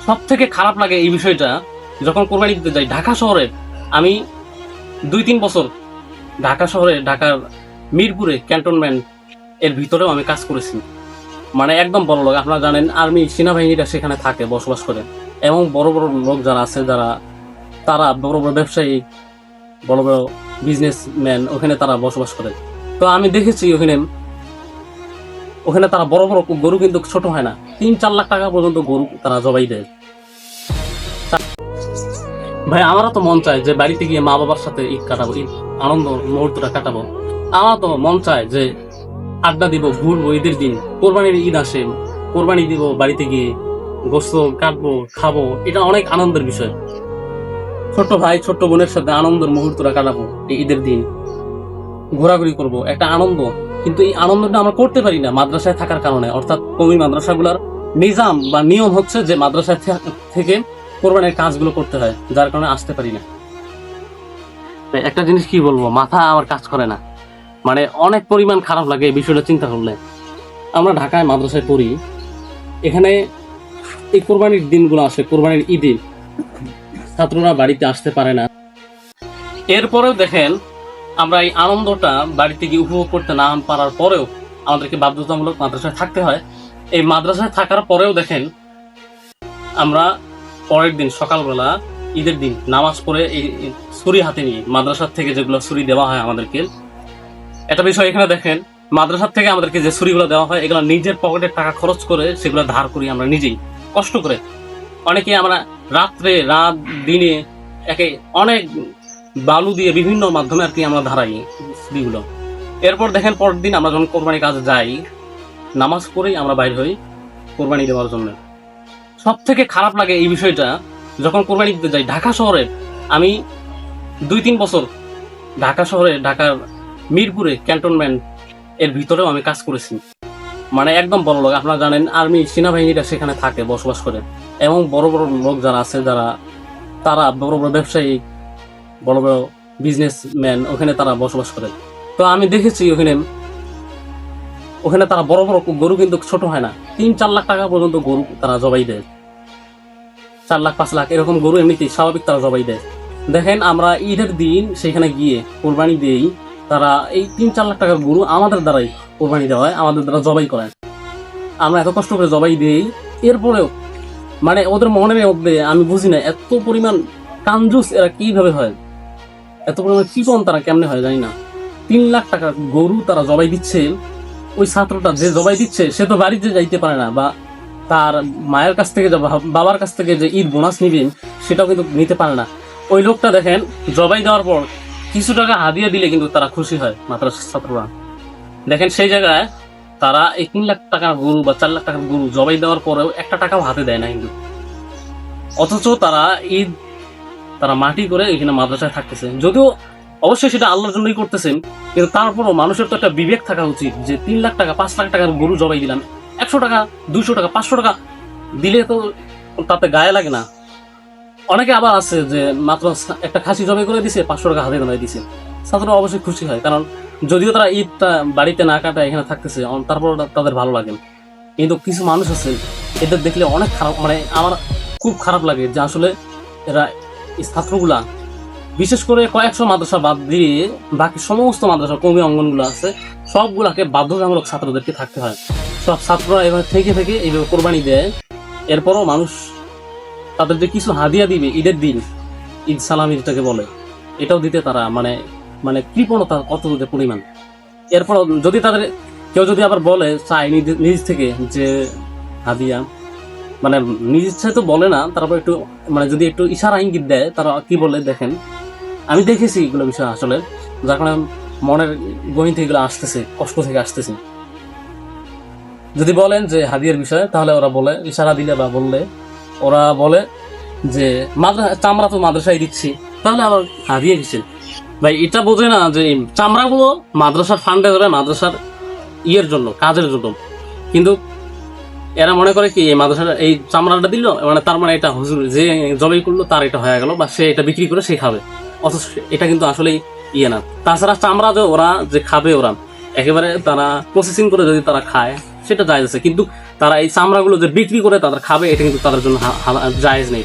সব থেকে খারাপ লাগে এই বিষয়টা, যখন কোরবানি দিতে যাই ঢাকা শহরে। আমি 2-3 বছর ঢাকা শহরে, ঢাকার মিরপুরে ক্যান্টনমেন্ট এর ভিতরেও আমি কাজ করেছি। মানে একদম বড় লোক, আপনারা জানেন আর্মি সেনাবাহিনীরা সেখানে থাকে, বসবাস করে, এবং বড় বড় লোক যারা আছে, তারা বড় বড় ব্যবসায়ী, বড় বড় বিজনেসম্যান ওখানে তারা বসবাস করে। তো আমি দেখেছি ওখানে তারা বড় বড় গরু, কিন্তু ছোট হয় না, 3-4 লাখ টাকা পর্যন্ত গরু তারা জবাই দেয়। ভাই আমারও তো মন চায় যে বাড়িতে গিয়ে মা বাবার সাথে ঈদ কাটাবো, ঈদ আনন্দ মুহূর্তটা কাটাবো। আমার তো মন চায় যে আড্ডা দিব, ঘুরবো, ঈদের দিন কোরবানির ঈদ আসে, কোরবানি দিব, বাড়িতে গিয়ে গোস্ত কাটবো, খাবো, এটা অনেক আনন্দের বিষয়। ছোট ভাই ছোট বোনের সাথে আনন্দের মুহূর্তটা কাটাবো, এই ঈদের দিন ঘোরাঘুরি করব, একটা আনন্দ। কিন্তু এই আনন্দটা আমরা করতে পারি না মাদ্রাসায় থাকার কারণে। অর্থাৎ কওমি মাদ্রাসাগুলোর নিজাম বা নিয়ম হচ্ছে যে মাদ্রাসায় থেকে কোরবানির কাজগুলো করতে হয়, যার কারণে আসতে পারি না। একটা জিনিস কি বলবো, মাথা আমার কাজ করে না, মানে অনেক পরিমাণ খারাপ লাগে এই বিষয়টা চিন্তা করলে। আমরা ঢাকায় মাদ্রাসায় পড়ি, এখানে এই কোরবানির দিনগুলো আসে, কোরবানির ঈদে ছাত্ররা বাড়িতে আসতে পারে না। এরপরেও দেখেন আমরা এই আনন্দটা বাড়িতে গিয়ে উপভোগ করতে না পারার পরেও আমাদেরকে বাধ্যতামূলক মাদ্রাসায় থাকতে হয়। এই মাদ্রাসায় থাকার পরেও দেখেন আমরা পরের দিন সকালবেলা, ঈদের দিন নামাজ পড়ে এই ছুরি হাতে নিয়ে, মাদ্রাসার থেকে যেগুলো ছুরি দেওয়া হয় আমাদেরকে, একটা বিষয় এখানে দেখেন, মাদ্রাসার থেকে আমাদেরকে যে ছুরিগুলো দেওয়া হয় এগুলো নিজের পকেটের টাকা খরচ করে সেগুলো ধার করি আমরা নিজেই কষ্ট করে। অনেকে আমরা রাত দিনে অনেক বালু দিয়ে বিভিন্ন মাধ্যমে আর কি আমরা ধারাই ছুরিগুলো। এরপর দেখেন পরের দিন আমরা যখন কোরবানি কাজে যাই, নামাজ পড়েই আমরা বাইর হই কোরবানি দেওয়ার জন্য। সব থেকে খারাপ লাগে এই বিষয়টা, যখন কোরবানি দিতে যাই ঢাকা শহরে। আমি 2-3 বছর ঢাকা শহরে, ঢাকার মিরপুরে ক্যান্টনমেন্ট এর ভিতরেও আমি কাজ করেছি। মানে একদম বড় লোক, আপনারা জানেন আর্মি সেনাবাহিনীরা সেখানে থাকে, বসবাস করে, এবং বড় বড় লোক যারা আছে, তারা বড় বড় ব্যবসায়ী, বড় বড় বিজনেসম্যান ওখানে তারা বসবাস করে। তো আমি দেখেছি ওখানে তারা বড় বড় গরু, কিন্তু ছোট হয় না, 3-4 লাখ টাকা পর্যন্ত গরু তারা জবাই দেয়, 4 লাখ 5 লাখ এরকম গরু এমনিতেই স্বাভাবিক তারা জবাই দেয়। দেখেন আমরা ঈদের দিন সেখানে গিয়ে কোরবানি দেই, তারা এই 3-4 লাখ টাকার গরু আমাদের দ্বারাই কোরবানি দেওয়া হয়, আমাদের দ্বারা জবাই করেন। আমরা এত কষ্ট করে জবাই দেই, এরপরেও মানে ওদের মনের মধ্যে আমি বুঝি না এত পরিমাণ কাঞ্জুস এরা কিভাবে হয়, এত পরিমাণ কৃপণ তারা কেমনে হয় জানি না। 3 লাখ টাকা গরু তারা জবাই দিচ্ছে, ওই ছাত্রটা যে জবাই দিচ্ছে সে তো বাড়িতে যাইতে পারে না, বা তার মায়ের কাছ থেকে, বাবার কাছ থেকে যে ঈদ বোনাস নিবেন সেটাও কিন্তু নিতে পারে না। ওই লোকটা দেখেন জবাই দেওয়ার পর কিছু টাকা হাদিয়া দিলে কিন্তু তারা খুশি হয় মাদ্রাসার ছাত্ররা। দেখেন সেই জায়গায় তারা এই 3 লাখ টাকার গরু বা 4 লাখ টাকার গরু জবাই দেওয়ার পরেও একটা টাকাও হাতে দেয় না কিন্তু, অথচ তারা ঈদ তারা মাটি করে এখানে মাদ্রাসায় থাকতেছে। যদিও অবশ্যই সেটা আল্লাহর জন্যই করতেছেন, কিন্তু তারপরও মানুষের তো একটা বিবেক থাকা উচিত যে 3 লাখ টাকা 5 লাখ টাকার গরু জবাই দিলাম, 100 টাকা 200 টাকা 500 টাকা দিলে তো তাতে গায়ে লাগে না। অনেকে আবার আছে যে মাত্র একটা খাসি জবাই করে দিছে, 500 টাকা হাতে ধরাই দিছে, ছাত্ররা অবশ্যই খুশি হয়, কারণ যদিও তারা ঈদটা বাড়িতে না কাটায় এখানে থাকতেছে, তারপর তাদের ভালো লাগে। কিন্তু কিছু মানুষ আছে এদের দেখলে অনেক খারাপ, মানে আমার খুব খারাপ লাগে যে আসলে এরা ছাত্রগুলা, বিশেষ করে কয়েকশো মাদ্রাসা বাদ দিয়ে বাকি সমস্ত মাদ্রাসা কওমি অঙ্গনগুলো আছে সবগুলাকে বাধ্যতামূলক ছাত্রদেরকে থাকতে হয়। সব ছাত্ররা এভাবে থেকে এইভাবে কোরবানি দেয়, এরপরও মানুষ তাদের যে কিছু হাদিয়া দিবে ঈদের দিন, ঈদ সালামি যেটাকে বলে, এটাও দিতে তারা মানে কৃপণতা কত যে পরিমাণ। এরপর যদি তাদের কেউ যদি আবার বলে চাই নিজ থেকে যে হাদিয়া, মানে নিজ ইচ্ছায় তো বলে না, তারপর একটু মানে যদি একটু ইশারা ইঙ্গিত দেয় তারা কি বলে দেখেন, আমি দেখেছি এগুলো বিষয় আসলে, যার কারণে মনের গণিত এগুলো আসতেছে, কষ্ট থেকে আসতেছে। যদি বলেন যে হাদিয়ার বিষয়ে, তাহলে ওরা বলে, ইশারা দিলে বা বললে ওরা বলে যে চামড়া তো মাদ্রাসায় দিচ্ছি, তাহলে আবার হাদিয়া দিচ্ছে। ভাই এটা বোঝে না যে চামড়াগুলো মাদ্রাসার ফান্ডে যাবে, মাদ্রাসার ইয়ের জন্য, কাজের জন্য, কিন্তু এরা মনে করে কি এই মাদ্রাসার এই চামড়াটা দিল মানে তার মানে এটা হুজুর যে জবাই করলো তার এটা হয়ে গেল, বা সে এটা বিক্রি করে সে খাবে, অথচ এটা কিন্তু আসলে ইয়ে না। তাছাড়া চামড়া যে ওরা যে খাবে, ওরা একেবারে তারা প্রসেসিং করে যদি তারা খায় সেটা জায়েজ আছে, কিন্তু তারা এই চামড়াগুলো যে বিক্রি করে তাদের খাবে, এটা কিন্তু তাদের জন্য জায়েজ নেই।